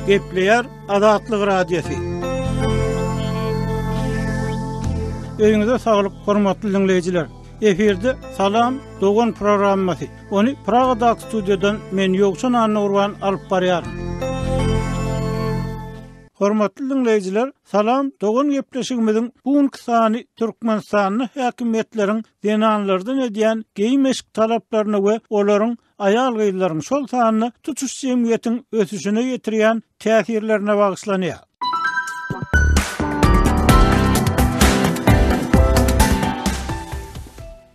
Gepleyer Adatlyk Radiosu. Öňüňizde saglyk, hormatly dinleyijiler. Eferde Salam Dogan programmasy. Onu Praga'daki studiodan men Ýokçan Anurwan alyp barýarym. Hormatly dinleyijiler, Salam Dogan gepleşigimiziň bugünkü sany Türkmenistanyň häkimetleriň denanlardan edýän geýmeşik talaplaryny we olaryň ayal gyýlaryň şol sanyny tutuş jemgyýetiň ösüşine ýetirýän täsirlerine bagyslanýar.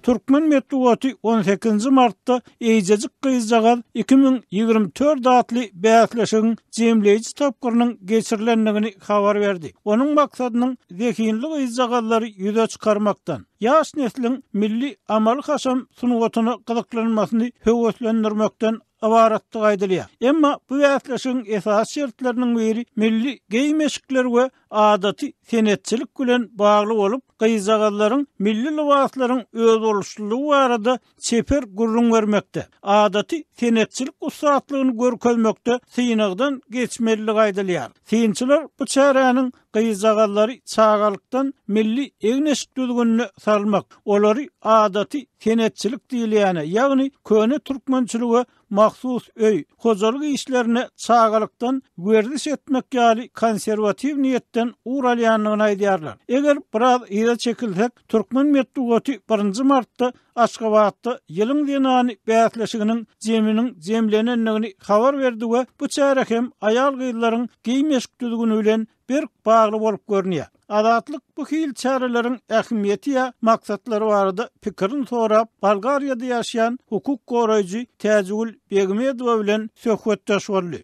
Türkmen Metluwaty 18 martda Eýjejik gyýjagal 2024 adly bäsleşigiň jemleýici tapgyrynyň geçirilendigini habar berdi. Onuň maksadynyň zekinli gyýjagallary ýüze çykarmakdan, ýaş nesliň milli amal haşam sunuwatyny gyzyklanmasyny höweslendirmekden awaratlyk aýdylýar. Emma bu bäsleşigiň esas şertleriniň biri milli geýmeşikler we adaty senetçilik bilen bagly bolup, gyýjagallaryň milli libaslaryň öz boluşlugy barada çeper gurrun vermekde. Adaty senetçilik usatlygyny görkezmekde synagdan geçmelilik aýdylýar. Synçylar bu çäräniň gyýjagallary çağalykdan milli egneşik düzgününe salmak, olary adaty senetçilik diýilýäne, ýagny köne türkmençiligi mahsus öý, hojalyk işlerine çağalykdan werdiş etmek ýaly konserwatiw niýetden uralýanlygyny aýdýarlar. Eger biraz ýa çekilsek, Türkmen Metluwaty 1 martda Aşgabatda ýylyň denany bäsleşiginiň jeminiň jemlenenligini habar berdi we bu çärek hem ayal gyýlaryň geýmeşik düzgünü bilen bir bagly bolup görünýär. Adatlyk bu hil çäreleriň ähmiýeti ýa maksatlary barada pikirini sorap, Bolgariýada ýaşaýan hukuk goraýjy Täjgül Begmedowa bilen söhbetdeş boldy.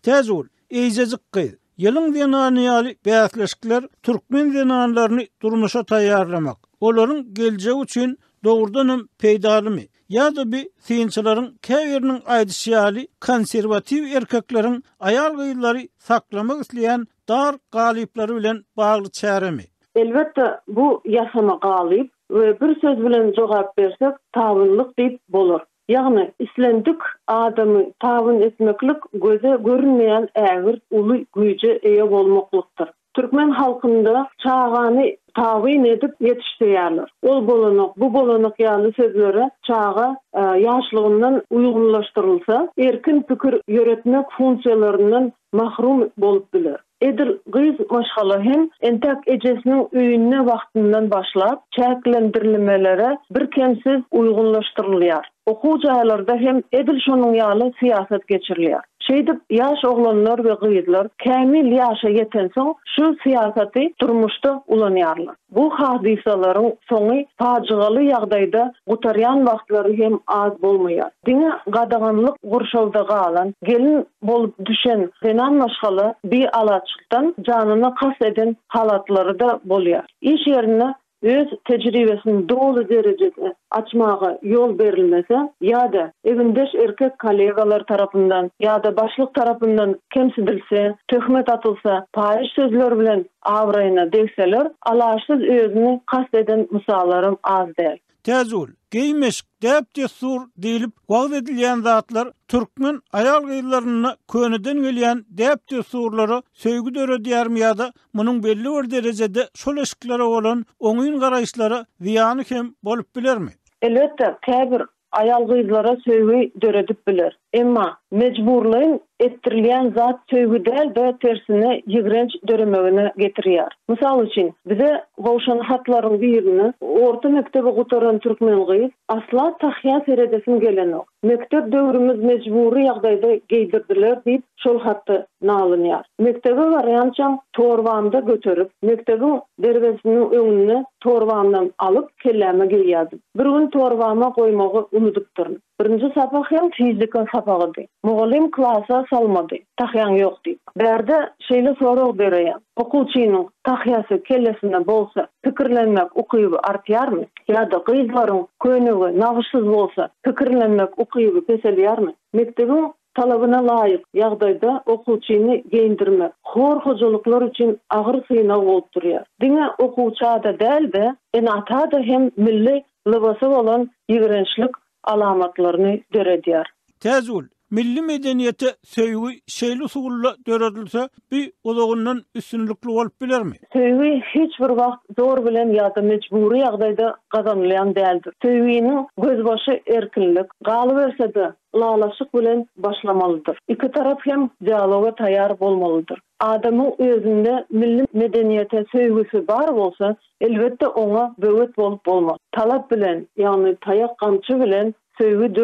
Täjgül, Eýjejik gyýy. Ýylyň denany ýaly bäsleşikler türkmen denanlaryny durmuşa taýýarlamak, olaryň geljegi üçin dogrudan peýdalymy ýa-da bir synçylaryň käbiriniň aýdysýaly konserwatiw erkekleriň ayal gyýlary saklamak isleýän dar galyplary bilen bagly çäremi? Elbetde bu ýasama galyp we bir söz bilen jogap bersek tabynlyk diýip bolar. Ýagny islendik adamy tabyn etmeklik göze görünmeýän ägir uly güýje eýe bolmaklykdyr. Türkmen halkynda çağany tabyn edip ýetişdirýärler. Ol bolanak, bu bolanak ýaly sözlere çağa ýaşlygyndan uýgunlaşdyrylsa, erkin pikir ýöretmek funksiýalarynyň mahrum bolup biler. Edil gyz maşgala hem entek ejesiniň öýüne wagtyndan başlap çäklendirilmelere bir kemsiz uýgunlaşdyrylýar. Okuw jaýlarda hem edil şonuň ýaly siýasat geçirilýär. Şeýdip ýaş oglanlar we gyzlar kämil ýaşa ýeten soň şu siýasaty durmuşda ulanýarlar. Bu hadisalaryň soňy fajigaly ýagdaýda gutarýan wagtlary hem az bolmaýar. Diňe gadaganlyk gurşawda galan, gelin bolup düşen denan maşgala bir alaçykdan janyna kas eden halatlary da bolýar. İş ýerine öz tejribesini dolu derecede açmağa yol verilmese ýa-da evindeş erkek kollegalar tarapyndan ýa-da başlyk tarapyndan kemsidilse, töhmet atylsa, paýyş sözler bilen awraýyna degseler, alaşsyz özüni kast eden misallarym az däl. Täjgül, geýmeşik däp desur diýilip wagt edilýän zatlar türkmen ayal gyýlaryna köneden gelýän däp desurlary söýgü döredýärmi ýa-da munyň belli bir derejede şol eşiklere bolan oňyň garaýşlary ziýany hem bolup bilermi? Elbetde käbir ayal gyýlara söýgü döredip biler. Emma mejburlyň etdirilýän zat söýgü däl de tersine ýigrenç döremegine getirýär. Mysal üçin, bize gowşan hatlaryň birini orta mektebe gutaran türkmen gyz asla tahýa seredesin gelenok. Mektep döwrümüz mejburi ýagdaýda geýdirdiler diýip şol hatty nalynýar. Mektebe barýançam torbanda götürüp, mektebiň derbesiniň öňüne torbamdan alyp kelläme gelýärdi. Bir gün torbama goýmagy unudypdyr. Birinji sapaq hem fizika sapagydy. Mugallim klasa salmady. Tahyan ýok diýip. Berde şeýle sorag berýär. Okuwçynyň tahyasy kellesine bolsa, pikirlenmek ukyby artýarmy? Ýa-da gyzlaryň könügi nagşyz bolsa, pikirlenmek ukyby peselýärmi? Mektebiň talabyna laýyk ýagdaýda okuwçyny geyindirmek hor hojuluklar üçin agyr synaw bolup durýar. Diňe okuwçada däl de, enata da hem milli libasy bolan ýigrençlik alamatlaryny göredýär. Täzul milli medeniyete söýgü şeýle sugulla döredilse bir odagynyň üstünlükli bolup bilermi? Söýgü hiç bir wagt zor bilen ýa-da mecburi ýagdaýda gazanylýan däldir. Söýgüniň gözbaşy erkinlik, galy berse-de lalaşyk bilen başlamalydyr. Iki tarap hem dialoga taýýar bolmalydyr. Adamyň özünde milli medeniyete söýgüsü bar bolsa, elbetde oňa böwet bolup bolmaz. Talap bilen, ýani taýak gamçy bilen söýgü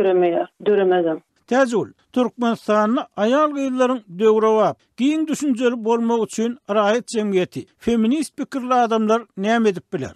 döremezem. Täzul Türkmenistanyň aýal gyýlaryň döwrewap, giň düşünjeli bolmak üçin raýat jemgyýeti, feminist pikirli adamlar näme edip biler?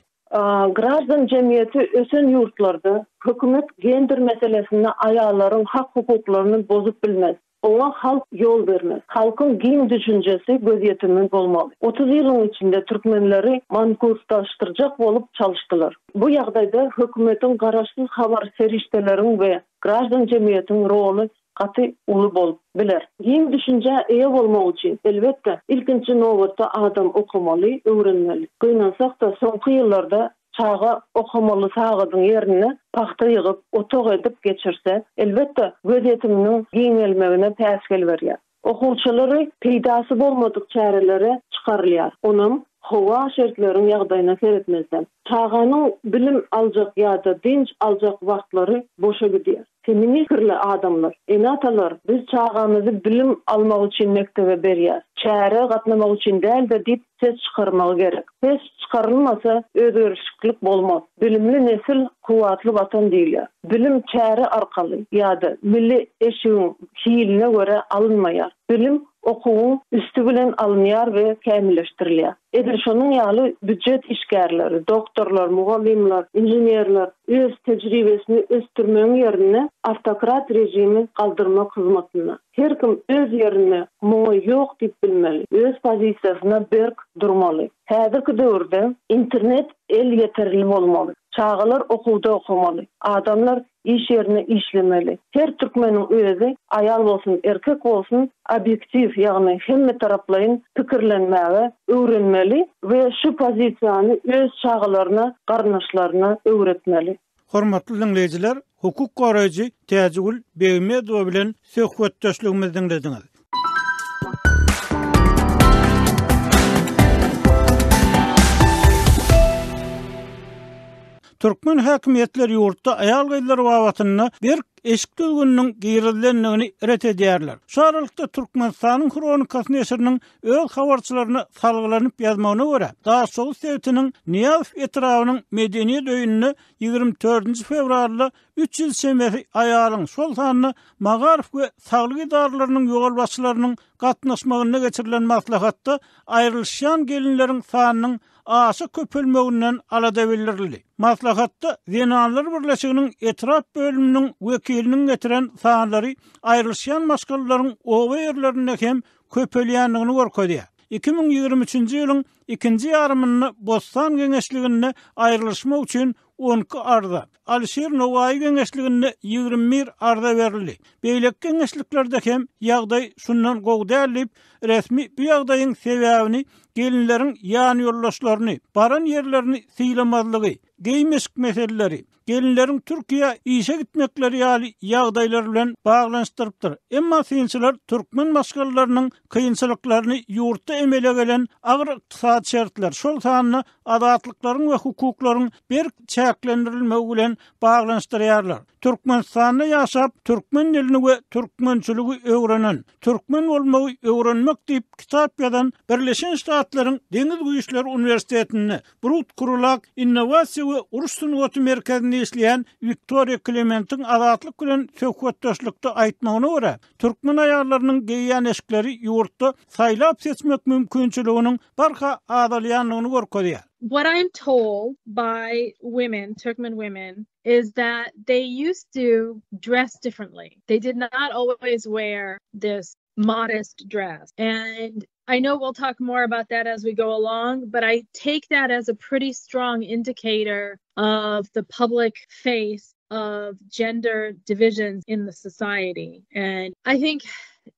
Grazdan jemgyýeti ösen ýurtlarda hökümet gender meselesinde aýallaryň hak hukuklaryny bozup bilmez. Oňa halk yol bermez. Halkyň giň düşünjesi gözýetimi bolmaly. 30 ýylyň içinde türkmenleri mankurtaşdyrjak bolup çalışdylar. Bu ýagdaýda hökümetiň garaşsyz habar serişdeleriň we grazdan jemgyýetiň roly gaty uly bolup biler. Giň düşünje eýe bolmak üçin elbetde ilkinji nowatda adam okumaly, öwrenmeli. Gynansak da soňky ýyllarda çağa okumaly sagydyň ýerine paxta ýygyp, otok edip geçirse, elbetde gözýetiminiň giňelmegine täsir berýär. Okuwçylary peýdasy bolmadyk çärelere çykarylýar. Onuň hawa şertleriniň ýagdaýyna seretmezden. Çağanyň bilim aljak ýa-da dinç aljak wagtlary boşa gidýär. Feministli adamlar, enatalar biz çağamyzy bilim almak üçin mektebe berýär. Çäre gatnamak üçin däl-de dip ses çykarmak gerek. Ses çykarylmasa özgörüşlik bolmaz. Bilimli nesil kuwatly watan diýilýär. Bilim çäre arkaly ýa-da milli eşigiň kiýiline görä alınmaýar. Bilim okuwun üstü bilen alınýar we kämilleşdirilýär. Eger şonuň ýaly büdjet işgärleri, doktorlar, mugallimler, inženerler öz tejribesini östürmeň ýerine автократ rejimi galdyrmak hyzmatyna. Her kim öz ýerine moňa ýok diýip bilmeli. Öz pozisiýasyna berk durmaly. Häzirki döwürde internet el ýeterli bolmaly. Çağalar okuwda okumaly. Adamlar iş yerine işlemeli. Her türkmeniň özü, aýal bolsun, erkek bolsun, objektiv, ýagny hemme taraplaryň pikirlenmäge öwrenmeli we şu pozisiýany öz çağalaryna, garnaşlaryna öwretmeli. Hormatly dinleyijiler, hukuk goraýjy Täzul Begmedow bilen söhbetdeşligimizi dinlediňiz. Türkmen häkimetleri ýurtda aýal gyýlary wawatyny bir eşik döwgüniniň giýrillenligini ret edýärler. Şu aralykda Türkmenistanyň kronikasy neşriniň öz habarçylaryny salgylanyp ýazmagyna görä, daha Soňky Sowetiniň Niýaz etrawynyň medeniýet öýünini 24 fevralda 3 ýyl semeri aýalyň şol sanyny Magarif we saglyk idaralarynyň ýolbaşçylarynyň gatnaşmagyna geçirilen maslahatda aýrylşan gelinleriň sanynyň aşy köpelmeginden alada bildirildi. Maslahatda Zenanlar Birleşiginiň etraf bölüminiň wekiliniň getiren sanlary aýrylşan maskalaryň owa ýerlerinde hem köpelýänligini görkezýär. 2023-nji ýylyň 2-nji ýarymyny Bostan Geňeşliginde aýrylşmak üçin 12 arda, Alşer Nowaý Geňeşliginde 21 arda berildi. Beýlek geňeşliklerde hem ýagdaý şundan gowdalip, resmi bu ýagdaýyň sebäbini gelinleriň ýan ýollaşlaryny, baran ýerlerini syýlamazlygy, geýmeşik meseleleri, gelinleriň Türkiýe işe gitmekleri ýaly ýagdaýlar bilen baglanşdyrypdyr. Emma synçylar türkmen maskalarynyň kynçylyklaryny ýurtda emele gelen agyr ykdysady şertler, şol sanyny adatlyklaryň we hukuklaryň bir çäklendirilmegi bilen baglanşdyrýarlar. Türkmenistanda ýaşap, türkmen dilini we türkmençiligi öwrenen, türkmen bolmagy öwrenmek diýip kitap ýazan Birleşen Ştatlaryň Deňiz Güýçleri Uniwersitetinde Brut Kurulak Innovasiýa we Uruş Sunugaty merkezinde işleýän Victoria Clementin adatlyk bilen söhbetdeşlikde aýtmagyna görä, türkmen aýallarynyň geýýän eşikleri ýurtda saýlap seçmek mümkinçiliginiň barha adalýanlygyny görkezýär. What I'm told by women, Turkmen women, is that they used to dress differently. They did not always wear this modest dress. And I know we'll talk more about that as we go along, but I take that as a pretty strong indicator of the public face of gender divisions in the society. And I think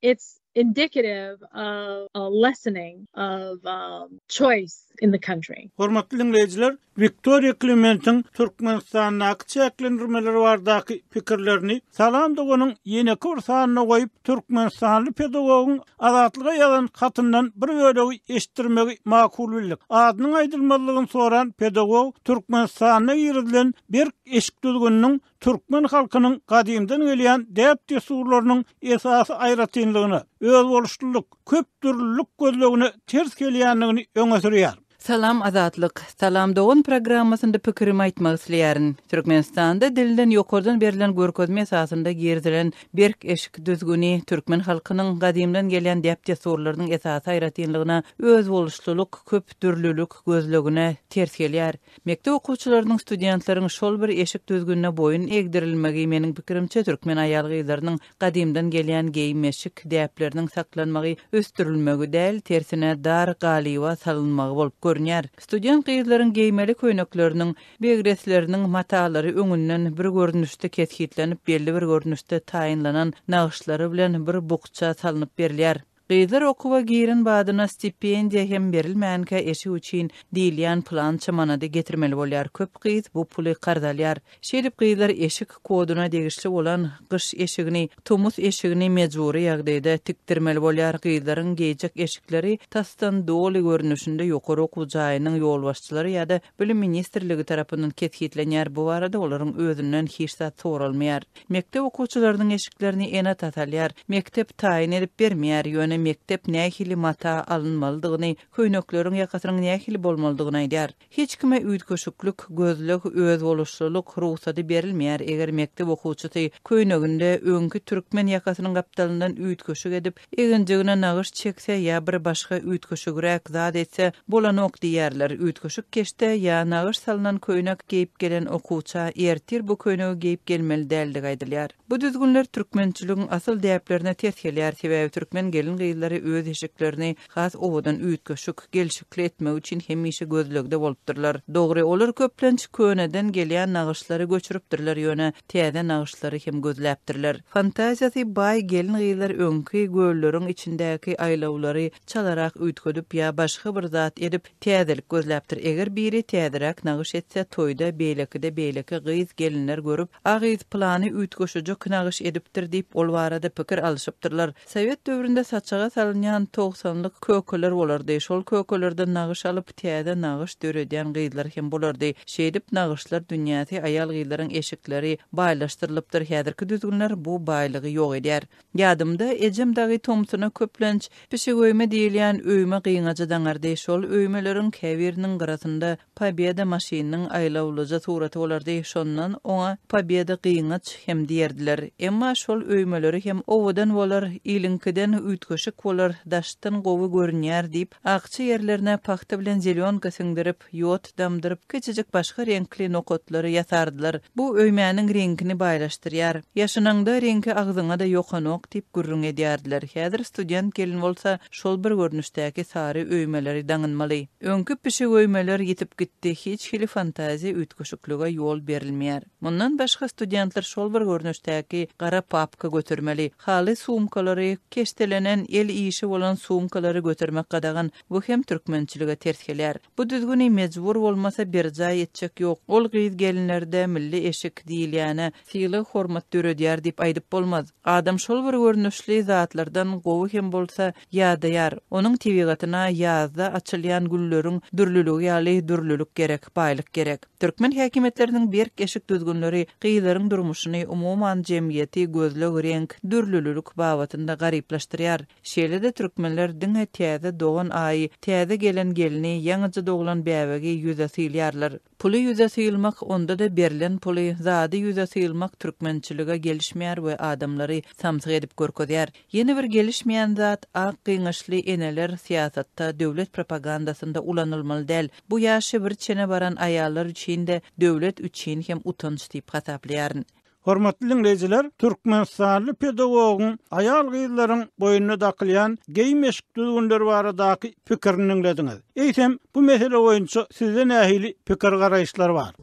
it's indicative of a lessening of choice in the country. Hormatly dinleyijiler, Victoria Clement'in Türkmenistan'daki çeklendirmeleri bardaki pikirlerini Salam Dogonuň ýene kursanyna goýup Türkmenistanly pedagogun azatlyga ýazan hatyndan bir bölegi eşitdirmegi makul bildik. Adynyň aýdylmalygyny soran pedagog Türkmenistana ýerdilen bir eşik düzgüniniň Türkmen halkynyň gadymdan gelýän däp desurlarynyň esasy aýratynlygyny, öz boluşluluk, köp türlülük gözlegini ters gelýänligini öňe sürýär. Salam azatlyk. Salam Dogon programmasynda pikirimi aýtmak isleýärin. Türkmenistanda dilden ýokardan berilen görkezme esasynda gerdilen berk eşik düzgüni türkmen halkynyň gadymdan gelýän däp desurlarynyň esasy aýratynlygyna, öz boluşluluk, köp türlülük gözlegine ters gelýär. Mekdep okuwçylarynyň, studentlaryň şol bir eşik düzgünine boyun egdirilmegi meniň pikirimçe türkmen aýalgylarynyň gadymdan gelýän geýim eşik däpleriniň saklanmagy, östürilmegi däl, tersine dar galyba salynmagy bolup görünýär. Student gyzlaryň geýmeli köýnekleriniň, begresleriniň matalary öňünden bir görnüşde keskitlenip, belli bir görnüşde taýynlanan nagyşlary bilen bir bukça salynıp berilýär. Gyzlar okuwa girin badyna stipendiýa hem berilmänkä eşi üçin diýilýän plan çamanada getirmeli bolýar. Köp gyz bu puly gardalýar. Şerip gyzlar eşik koduna degişli bolan gyş eşigini, tomuz eşigini mejburi ýagdaýda tikdirmeli bolýar. Gyzlaryň geýjek eşikleri tasdan doly görnüşinde ýokary okuw jaýynyň ýolbaşçylary ýa-da bilim ministrligi tarapyndan ketgitlenýär. Bu barada olaryň özünden hiç zat soralmaýar. Mekdep okuwçylarynyň eşiklerini ena tatalýar. Mektep taýin edip bermeýär. Ýöne mektep nähili mata alınmalydygyny, köýnekleriň ýakasynyň nähili bolmalydygyny aýdýar. Hiç kime üýtköşüklük, gözlük, öz boluşluluk ruhsady berilmeýär. Eger mektep okuwçysy köýneginde öňkü türkmen ýakasynyň gapdalyndan üýtköşük edip, eginjigine nagyş çekse ýa bir başga üýtköşügrek zat etse bolanok diýerler. Üýtköşük geçde ýa nagyş salynan köýnek geýip gelen okuwça ertir bu köýnegi geýip gelmeli däldi aýdylýar. Bu düzgünler türkmençiligiň asyl däplerine ters gelýär. Sebäbi türkmen gelin gyzlary öz eşiklerini has owadan üýtköşük gelşikli etmek üçin hemişe gözlegde bolupdyrlar. Dogry olar köplenç köneden gelýän nagyşlary göçüripdirler ýöne täze nagyşlary hem gözläpdirler. Fantaziýasy baý gelin gyzlar öňkü gölleriň içindäki aýlawlary çalarak üýtködüp ýa başga bir zat edip täzelik gözläpdir. Eger biri täzerek nagyş etse toýda beýleki gyz gelinler görüp agyz plany üýtköşüjek nagyş edipdir diýip ol barada pikir alşypdyrlar. Sowet döwründe saçaga salynýan 90-lyk kökeler bolardy. Şol kökelerden nagyş alyp täze nagyş döredýän gyzlar hem bolardy. Şeýdip nagyşlar dünýäsi aýal gyzlaryň eşikleri baýlaşdyrylypdyr. Häzirki düzgünler bu baýlygy ýok edýär. Ýadymda ejem dagy Tomsuna köplenç pişigöýme diýilýän öýme gyňaja daňardy. Şol öýmeleriň käbiriniň garasynda Pobeda maşynynyň aýlawlyja suraty bolardy. Şondan oňa Pobeda gyňaç hem diýerdiler. Emma şol öýmeleri hem owadan bolar, ilinkiden üýtköşük bolar, daşdan gowy görünýär diýip akçy ýerlerine paxta bilen zelionka siňdirip, ýot damdyryp, keçijek başga renkli nokotlary ýasardylar. Bu öýmäniň renkini baýlaşdyrýar. Ýaşanyňda renki agzyňa da ýokanok diýip gürrüň edýärdiler. Häzir student gelin bolsa şol bir görnüşdäki sary öýmeleri daňynmaly. Öňkü pişik öýmeler ýetip gitdi. Hiç hili fantaziýa üýtköşüklüge ýol berilmeýär. Mundan başga studentler şol bir görnüşdäki gara papka götürmeli. Haly sumkalary, keştelenen el işi bolan sumkalary götürmek gadagan bu hem türkmençilige ters gelýär. Bu düzgüni mejbur bolmasa bir jaý etjek ýok. Ol gyz gelinlerde milli eşik diýilýäne syly hormat döredýär diýip aýdyp bolmaz. Adam şol bir görnüşli zatlardan gowy hem bolsa ýadaýar. Onuň tebigatyna ýazda açylýan gülleriň dürlüligi ýaly dürlülük gerek, baýlyk gerek. Türkmen häkimetleriniň berk eşik düzgünleri gyzlaryň durmuşyny umumyň jemgyýeti gözleg renk, dürlülük babatynda garyplaşdyrýar. Şeýle-de türkmenler diňe täze doğan aý, täze gelen gelini, ýaňyja doglan bäbegi ýüze sylýarlar. Puly ýüze sylmak onda da berilen puly zady ýüze sylmak türkmençilige gelişmeýär we adamlary samsyk edip görkezýär. Ýene bir gelişmeýän zat ak gyňyşly eneler siýasatda, döwlet propagandasynda ulanylmaly däl. Bu ýaşy bir çene baran aýallar üçin de döwlet üçin hem utanç diýip hasaplaýar. Hormatly dinleyijiler, Türkmenistanly pedagogun aýal gyzlaryň boýuny dakylýan geýim eşik düzgünleri baradaky pikirini dinlediňiz. Eýsem bu mesele boýunça sizde nähili pikir garaýşlar bar?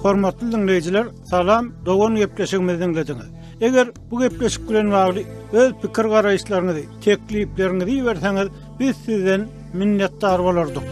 Hormatly dinleyijiler, salam, dogon gepleşigimizi dinlediňiz. Eger bu gepleşik bilen bagly öz pikir garaýşlaryňyzy, teklipleriňizi berseňiz, biz sizden minnetdar bolardyk.